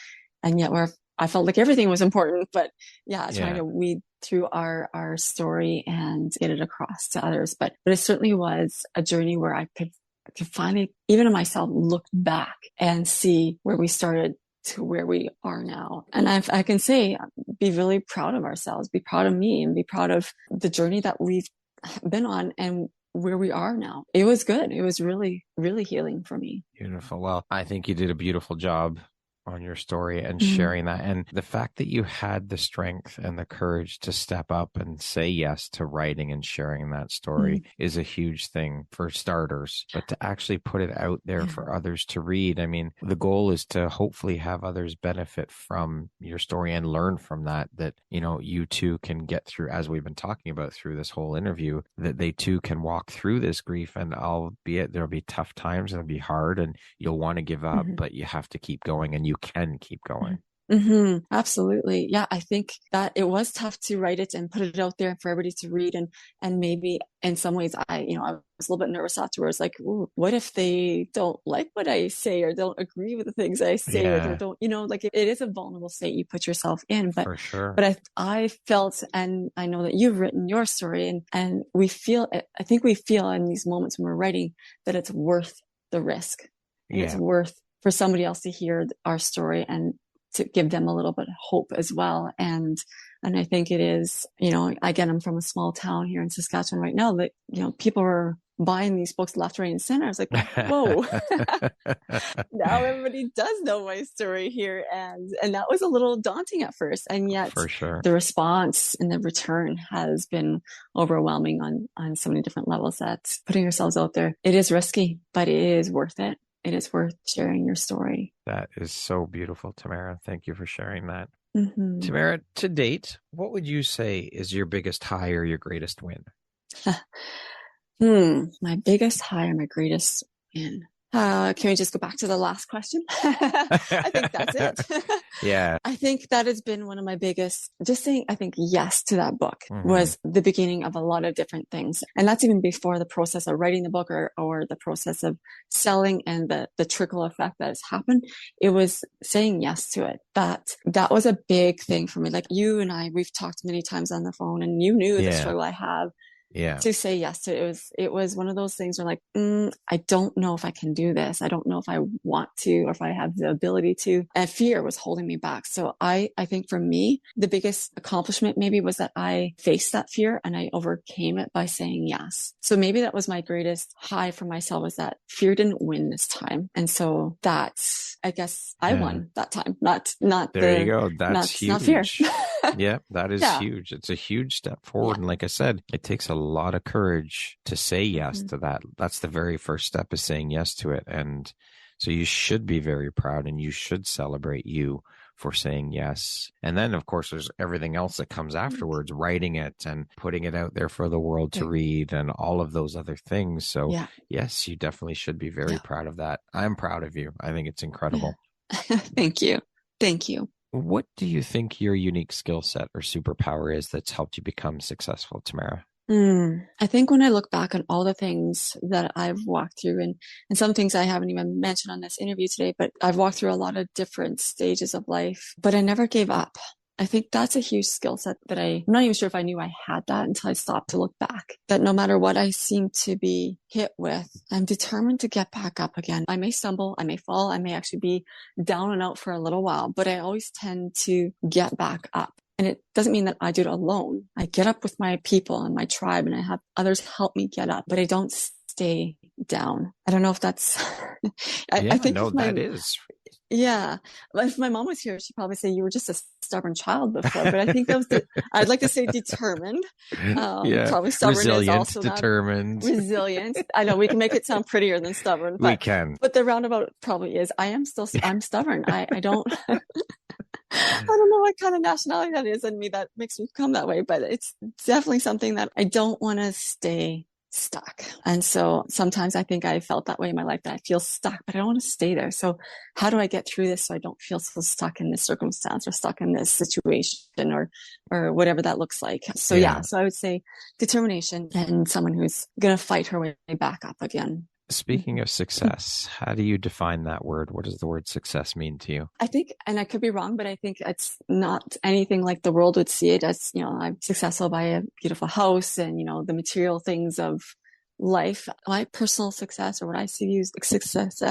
yet where I felt like everything was important, but trying to weed through our story and get it across to others. But it certainly was a journey where I could finally, even in myself, look back and see where we started to where we are now. And I can say, be really proud of ourselves, be proud of me, and be proud of the journey that we've been on and where we are now. It was good. It was really, really healing for me. Beautiful. Well, I think you did a beautiful job on your story and sharing that. And the fact that you had the strength and the courage to step up and say yes to writing and sharing that story is a huge thing for starters, but to actually put it out there for others to read. I mean, the goal is to hopefully have others benefit from your story and learn from that, you too can get through, as we've been talking about through this whole interview, that they too can walk through this grief, and albeit there'll be tough times and it'll be hard and you'll want to give up, but you have to keep going, and you can keep going. Absolutely. Yeah. I think that it was tough to write it and put it out there for everybody to read. And maybe in some ways I was a little bit nervous afterwards, like, ooh, what if they don't like what I say or don't agree with the things I say or don't, like it is a vulnerable state you put yourself in, but for sure. But I felt, and I know that you've written your story, and I think we feel in these moments when we're writing that it's worth the risk. And it's worth for somebody else to hear our story and to give them a little bit of hope as well. And I think it is, again, I'm from a small town here in Saskatchewan right now that, people are buying these books left, right, and center. I was like, whoa, now everybody does know my story here. And that was a little daunting at first. And yet for sure, the response and the return has been overwhelming on so many different levels, that putting yourselves out there, it is risky, but it is worth it. It is worth sharing your story. That is so beautiful, Tamara. Thank you for sharing that. Tamara, to date, what would you say is your biggest high or your greatest win? My biggest high or my greatest win. Can we just go back to the last question? I think that's it. Yeah. I think that has been one of my biggest, just saying, I think yes to that book was the beginning of a lot of different things. And that's even before the process of writing the book or the process of selling and the trickle effect that has happened. It was saying yes to it. That was a big thing for me. Like you and I, we've talked many times on the phone, and you knew the struggle I have. To say yes to it. It was one of those things where like, I don't know if I can do this. I don't know if I want to, or if I have the ability to. And fear was holding me back. So I think for me, the biggest accomplishment maybe was that I faced that fear and I overcame it by saying yes. So maybe that was my greatest high for myself, was that fear didn't win this time. And so that's, I guess I won that time. Not there you go. That's huge. Not fear. Yeah, that is huge. It's a huge step forward. And like I said, it takes a lot of courage to say yes to that. That's the very first step, is saying yes to it. And so you should be very proud, and you should celebrate you for saying yes. And then, of course, there's everything else that comes afterwards, writing it and putting it out there for the world to read and all of those other things. So yes, you definitely should be very proud of that. I'm proud of you. I think it's incredible. Thank you. Thank you. What do you think your unique skill set or superpower is that's helped you become successful, Tamara? I think when I look back on all the things that I've walked through, and some things I haven't even mentioned on this interview today, but I've walked through a lot of different stages of life, but I never gave up. I think that's a huge skill set that I'm not even sure if I knew I had that until I stopped to look back. That no matter what I seem to be hit with, I'm determined to get back up again. I may stumble, I may fall, I may actually be down and out for a little while, but I always tend to get back up. And it doesn't mean that I do it alone. I get up with my people and my tribe, and I have others help me get up, but I don't stay down. I don't know if that's, I think that is. Yeah. If my mom was here, she'd probably say you were just a stubborn child before, but I think that was I'd like to say determined. Probably stubborn resilient, is also determined. Resilient. I know we can make it sound prettier than stubborn. But, we can. But the roundabout probably is, I'm stubborn. I don't, I don't know what kind of nationality that is in me that makes me become that way, but it's definitely something that I don't want to stay stuck. And so sometimes I think I felt that way in my life, that I feel stuck, but I don't want to stay there. So how do I get through this so I don't feel so stuck in this circumstance or stuck in this situation or whatever that looks like? So so I would say determination and someone who's going to fight her way back up again. Speaking of success, how do you define that word? What does the word success mean to you? I think, and I could be wrong, but I think it's not anything like the world would see it as, I'm successful by a beautiful house and, the material things of life. My personal success, or what I see success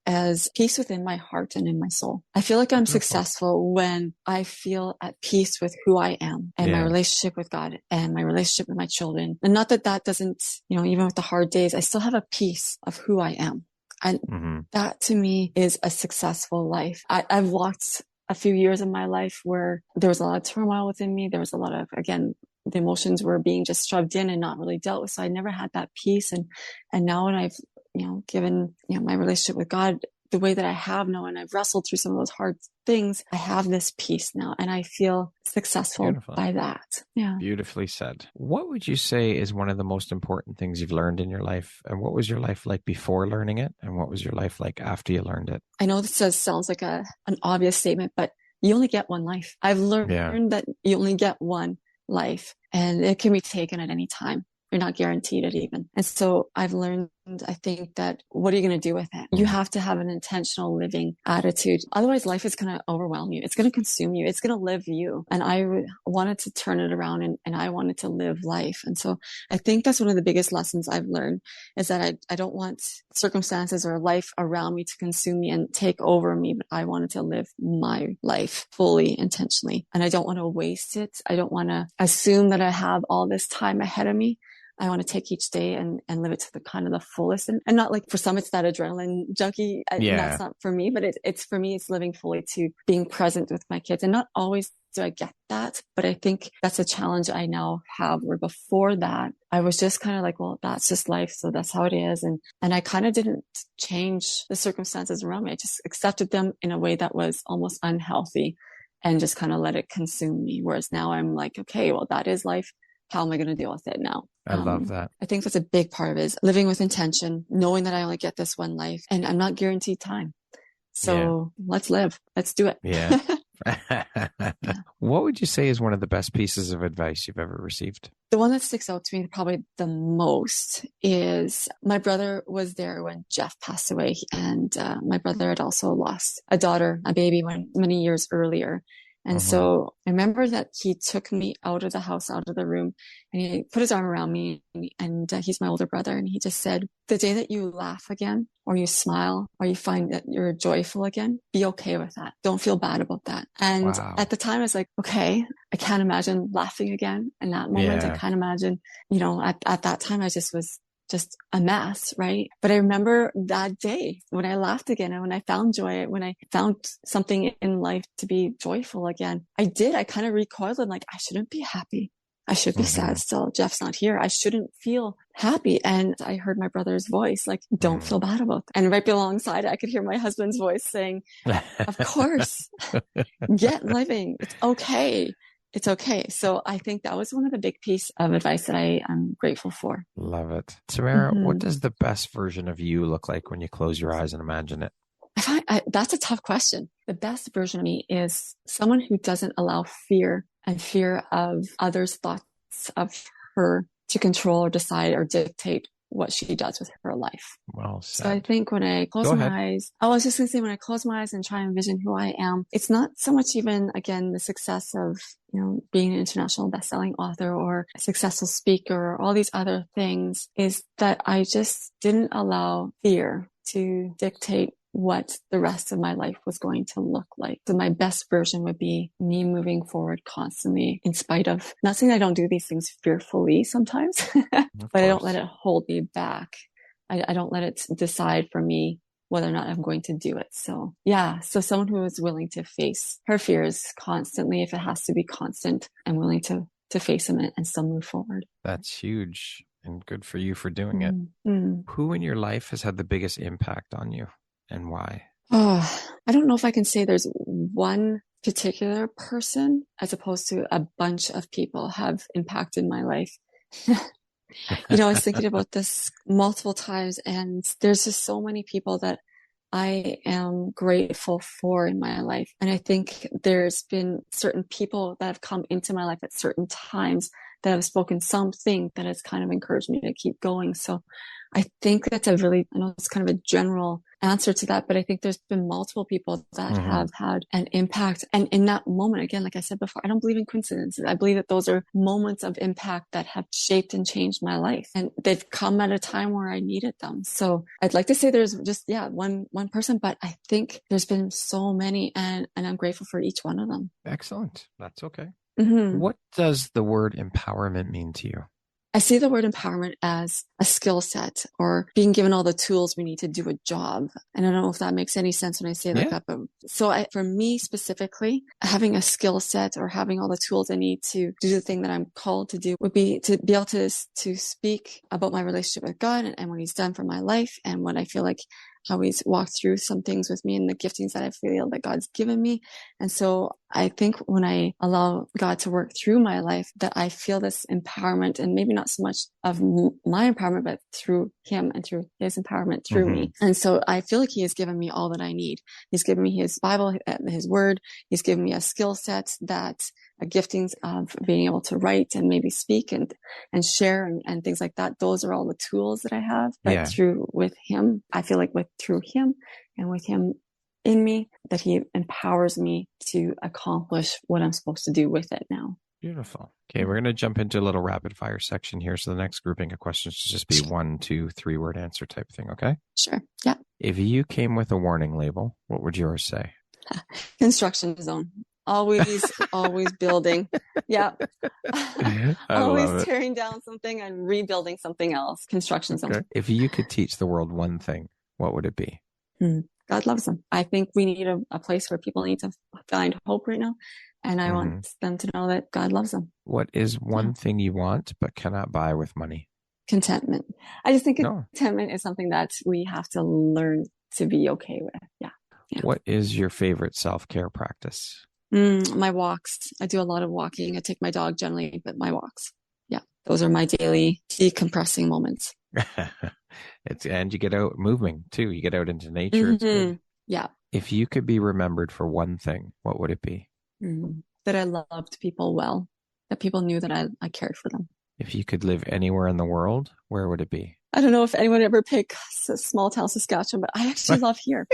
as peace within my heart and in my soul. I feel like I'm successful when I feel at peace with who I am and my relationship with God and my relationship with my children. And not that doesn't, even with the hard days, I still have a piece of who I am. And that to me is a successful life. I've walked a few years in my life where there was a lot of turmoil within me. There was a lot of, again, the emotions were being just shoved in and not really dealt with. So I never had that peace. And now when I've, given, my relationship with God the way that I have now, and I've wrestled through some of those hard things, I have this peace now, and I feel successful by that. Yeah. Beautifully said. What would you say is one of the most important things you've learned in your life? And what was your life like before learning it? And what was your life like after you learned it? I know this sounds like an obvious statement, but you only get one life. I've learned that you only get one life, and it can be taken at any time. You're not guaranteed it even. And so I've learned, I think, that what are you going to do with it? You have to have an intentional living attitude. Otherwise, life is going to overwhelm you. It's going to consume you. It's going to live you. And I wanted to turn it around, and I wanted to live life. And so I think that's one of the biggest lessons I've learned, is that I don't want circumstances or life around me to consume me and take over me, but I wanted to live my life fully, intentionally. And I don't want to waste it. I don't want to assume that I have all this time ahead of me. I want to take each day and live it to the kind of the fullest, and not like, for some, it's that adrenaline junkie. That's not for me, but it's for me, it's living fully to being present with my kids. And not always do I get that, but I think that's a challenge I now have, where before that, I was just kind of like, well, that's just life. So that's how it is. And I kind of didn't change the circumstances around me. I just accepted them in a way that was almost unhealthy and just kind of let it consume me. Whereas now I'm like, okay, well, that is life. How am I going to deal with it now? I love that. I think that's a big part of it, is living with intention, knowing that I only get this one life, and I'm not guaranteed time. So let's live. Let's do it. Yeah. What would you say is one of the best pieces of advice you've ever received? The one that sticks out to me probably the most is, my brother was there when Jeff passed away. And my brother had also lost a daughter, a baby, many years earlier. And so I remember that he took me out of the house, out of the room, and he put his arm around me, and he's my older brother. And he just said, the day that you laugh again, or you smile, or you find that you're joyful again, be okay with that. Don't feel bad about that. And at the time I was like, okay, I can't imagine laughing again in that moment. I can't imagine, at that time I just was just a mess, right? But I remember that day when I laughed again, and when I found joy, when I found something in life to be joyful again, I kind of recoiled, and like, I shouldn't be happy. I should be sad still. Jeff's not here. I shouldn't feel happy. And I heard my brother's voice, like, don't feel bad about that. And right alongside, I could hear my husband's voice saying, of course, get living. It's okay. It's okay. So I think that was one of the big pieces of advice that I am grateful for. Love it. Tamara, what does the best version of you look like when you close your eyes and imagine it? That's a tough question. The best version of me is someone who doesn't allow fear and fear of others' thoughts of her to control or decide or dictate what she does with her life. Well said. So I think when I close my eyes, I was just going to say, when I close my eyes and try and envision who I am, it's not so much even, again, the success of, being an international best-selling author or a successful speaker or all these other things, is that I just didn't allow fear to dictate what the rest of my life was going to look like. So my best version would be me moving forward constantly, in spite of, not saying I don't do these things fearfully sometimes, but I don't let it hold me back. I don't let it decide for me whether or not I'm going to do it. So so someone who is willing to face her fears constantly, if it has to be constant, and willing to face them and still move forward. That's huge, and good for you for doing it. Mm-hmm. Who in your life has had the biggest impact on you? And why? Oh, I don't know if I can say there's one particular person as opposed to a bunch of people have impacted my life. I was thinking about this multiple times, and there's just so many people that I am grateful for in my life. And I think there's been certain people that have come into my life at certain times that have spoken something that has kind of encouraged me to keep going. So I think that's I know it's kind of a general answer to that, but I think there's been multiple people that have had an impact. And in that moment, again, like I said before, I don't believe in coincidences. I believe that those are moments of impact that have shaped and changed my life. And they've come at a time where I needed them. So I'd like to say there's just, one person, but I think there's been so many, and I'm grateful for each one of them. Excellent. That's okay. Mm-hmm. What does the word empowerment mean to you? I see the word empowerment as a skill set, or being given all the tools we need to do a job. And I don't know if that makes any sense when I say it like that. But so for me specifically, having a skill set or having all the tools I need to do the thing that I'm called to do would be to be able to speak about my relationship with God and what He's done for my life, and what I feel like how He's walked through some things with me and the giftings that I feel that God's given me. And so I think when I allow God to work through my life, that I feel this empowerment, and maybe not so much of my empowerment, but through Him and through His empowerment through me. And so I feel like He has given me all that I need. He's given me His Bible, His Word. He's given me a skill set, that giftings of being able to write and maybe speak and share and things like that. Those are all the tools that I have. But with Him, I feel like through Him and with Him in me, that He empowers me to accomplish what I'm supposed to do with it now. Beautiful. Okay, we're going to jump into a little rapid fire section here. So the next grouping of questions should just be 1, 2, 3 word answer type thing. Okay. Sure. Yeah. If you came with a warning label, what would yours say? Construction zone. Always building. Yeah. Always tearing down something and rebuilding something else. Construction zone. Okay. If you could teach the world one thing, what would it be? God loves them. I think we need a place where people need to find hope right now. And I want them to know that God loves them. What is one thing you want but cannot buy with money? Contentment. I just think contentment is something that we have to learn to be okay with. Yeah. What is your favorite self-care practice? My walks. I do a lot of walking. I take my dog generally, but my walks. Yeah. Those are my daily decompressing moments. And you get out moving too. You get out into nature. It's good. Yeah. If you could be remembered for one thing, what would it be? That I loved people well, that people knew that I cared for them. If you could live anywhere in the world, where would it be? I don't know if anyone ever picked small town Saskatchewan, but I actually love here.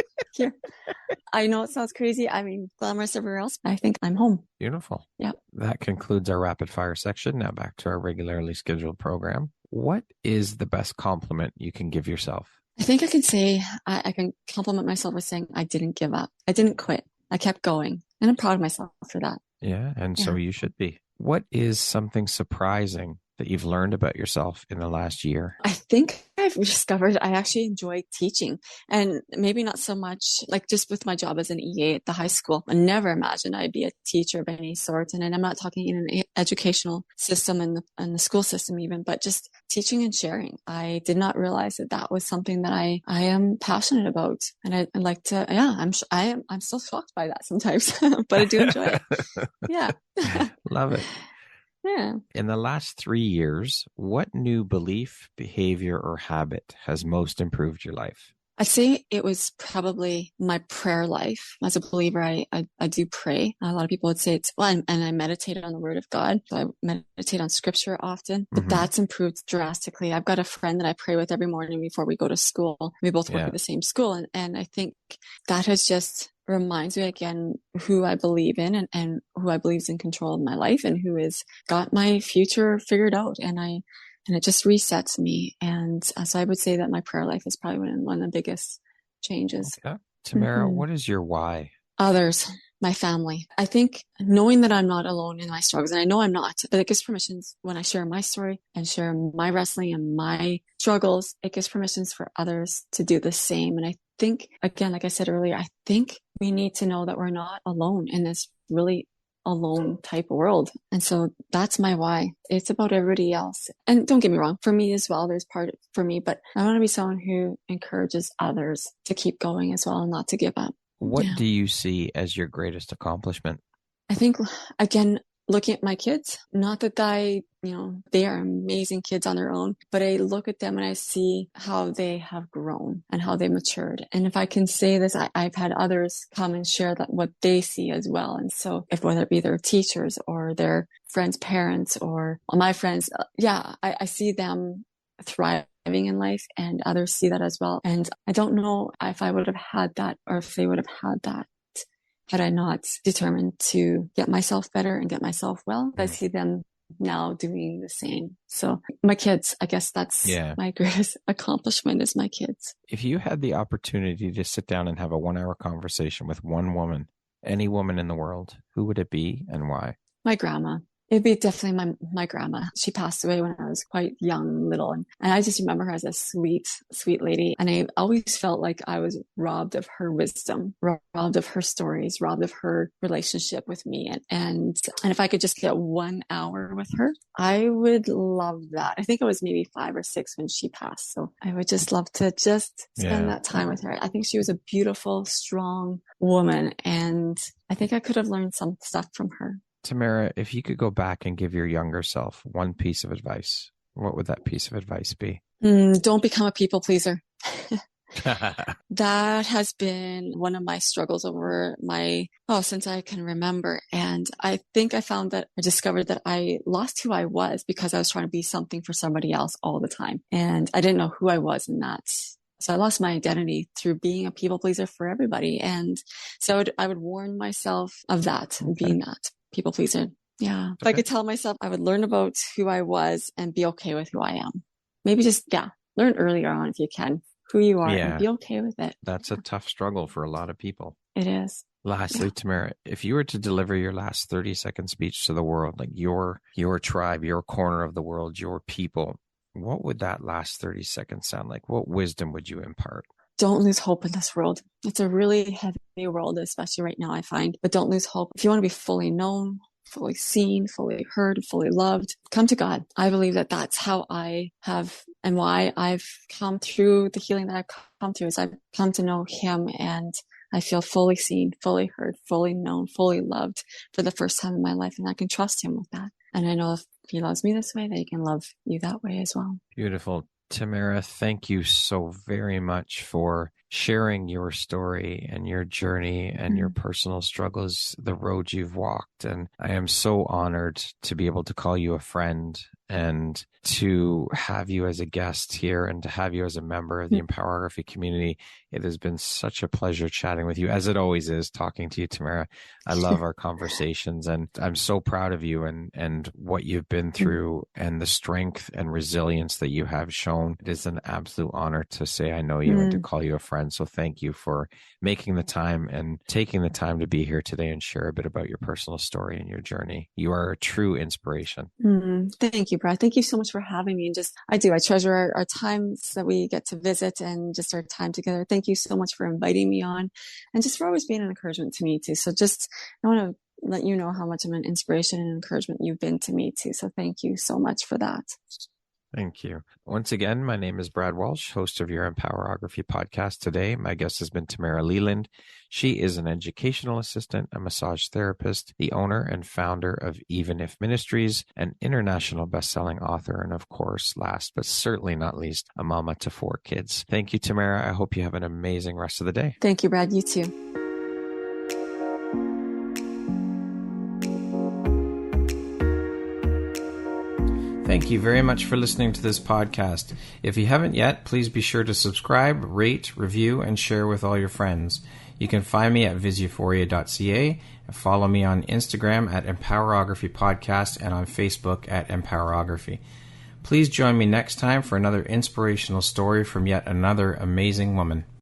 I know it sounds crazy. I mean, glamorous everywhere else, but I think I'm home. Beautiful. Yeah. That concludes our rapid fire section. Now back to our regularly scheduled program. What is the best compliment you can give yourself? I think I can say, I can compliment myself with saying I didn't give up. I didn't quit. I kept going. And I'm proud of myself for that. Yeah. And so you should be. What is something surprising that you've learned about yourself in the last year? I think I've discovered I actually enjoy teaching, and maybe not so much like just with my job as an EA at the high school. I never imagined I'd be a teacher of any sort. And I'm not talking in an educational system and the school system even, but just teaching and sharing. I did not realize that was something that I am passionate about. And I like to, I'm still shocked by that sometimes, but I do enjoy it. Yeah. Love it. Yeah. In the last 3 years, what new belief, behavior, or habit has most improved your life? I'd say it was probably my prayer life. As a believer, I do pray. A lot of people would say it's, well, and I meditate on the word of God. So I meditate on scripture often, but that's improved drastically. I've got a friend that I pray with every morning before we go to school. We both work at the same school. And I think that has just reminds me again who I believe in and who I believe is in control of my life and who has got my future figured out. And it just resets me. And so I would say that my prayer life is probably one of the biggest changes. Okay. Tamara, what is your why? Others, my family. I think knowing that I'm not alone in my struggles, and I know I'm not, but it gives permissions when I share my story and share my wrestling and my struggles, it gives permissions for others to do the same. And I think, again, like I said earlier, I think we need to know that we're not alone in this really alone type of world. And so that's my why. It's about everybody else. And don't get me wrong, for me as well, there's part for me, but I want to be someone who encourages others to keep going as well and not to give up. What do you see as your greatest accomplishment? I think, again, looking at my kids, not that they are amazing kids on their own, but I look at them and I see how they have grown and how they matured. And if I can say this, I've had others come and share that what they see as well. And so whether it be their teachers or their friends' parents or my friends, I see them thriving in life and others see that as well. And I don't know if I would have had that or if they would have had that had I not determined to get myself better and get myself well. I see them now doing the same. So my kids, I guess that's my greatest accomplishment is my kids. If you had the opportunity to sit down and have a 1-hour conversation with one woman, any woman in the world, who would it be and why? My grandma. It'd be definitely my grandma. She passed away when I was quite young, little. And I just remember her as a sweet, sweet lady. And I always felt like I was robbed of her wisdom, robbed of her stories, robbed of her relationship with me. And if I could just get 1 hour with her, I would love that. I think I was maybe 5 or 6 when she passed. So I would just love to just spend that time with her. I think she was a beautiful, strong woman. And I think I could have learned some stuff from her. Tamara, if you could go back and give your younger self one piece of advice, what would that piece of advice be? Don't become a people pleaser. That has been one of my struggles since I can remember. And I think I discovered that I lost who I was because I was trying to be something for somebody else all the time. And I didn't know who I was in that. So I lost my identity through being a people pleaser for everybody. And so I would warn myself of that, being that people pleaser. Yeah. If I could tell myself, I would learn about who I was and be okay with who I am. Maybe just, learn earlier on if you can who you are and be okay with it. That's a tough struggle for a lot of people. It is. Lastly, Tamara, if you were to deliver your last 30-second speech to the world, like your tribe, your corner of the world, your people, what would that last 30 seconds sound like? What wisdom would you impart? Don't lose hope in this world. It's a really heavy world, especially right now, I find. But don't lose hope. If you want to be fully known, fully seen, fully heard, fully loved, come to God. I believe that that's how I have and why I've come through the healing that I've come through is I've come to know Him and I feel fully seen, fully heard, fully known, fully loved for the first time in my life. And I can trust Him with that. And I know if He loves me this way, that He can love you that way as well. Beautiful. Tamara, thank you so very much for sharing your story and your journey and your personal struggles, the road you've walked. And I am so honored to be able to call you a friend and to have you as a guest here and to have you as a member of the Empowerography community. It has been such a pleasure chatting with you, as it always is, talking to you, Tamara. I love our conversations, and I'm so proud of you and what you've been through and the strength and resilience that you have shown. It is an absolute honor to say I know you and to call you a friend. So thank you for making the time and taking the time to be here today and share a bit about your personal story and your journey. You are a true inspiration. Thank you, Brad. Thank you so much for having me. And I treasure our times that we get to visit and just our time together. Thank you so much for inviting me on and just for always being an encouragement to me too. So I want to let you know how much of an inspiration and encouragement you've been to me too. So thank you so much for that. Thank you. Once again, my name is Brad Walsh, host of your Empowerography Podcast. Today, my guest has been Tamara Leland. She is an educational assistant, a massage therapist, the owner and founder of If Ministries, an international best-selling author, and of course, last but certainly not least, a mama to 4 kids. Thank you, Tamara. I hope you have an amazing rest of the day. Thank you, Brad. You too. Thank you very much for listening to this podcast. If you haven't yet, please be sure to subscribe, rate, review, and share with all your friends. You can find me at visuphoria.ca and follow me on Instagram at Empowerography Podcast and on Facebook at Empowerography. Please join me next time for another inspirational story from yet another amazing woman.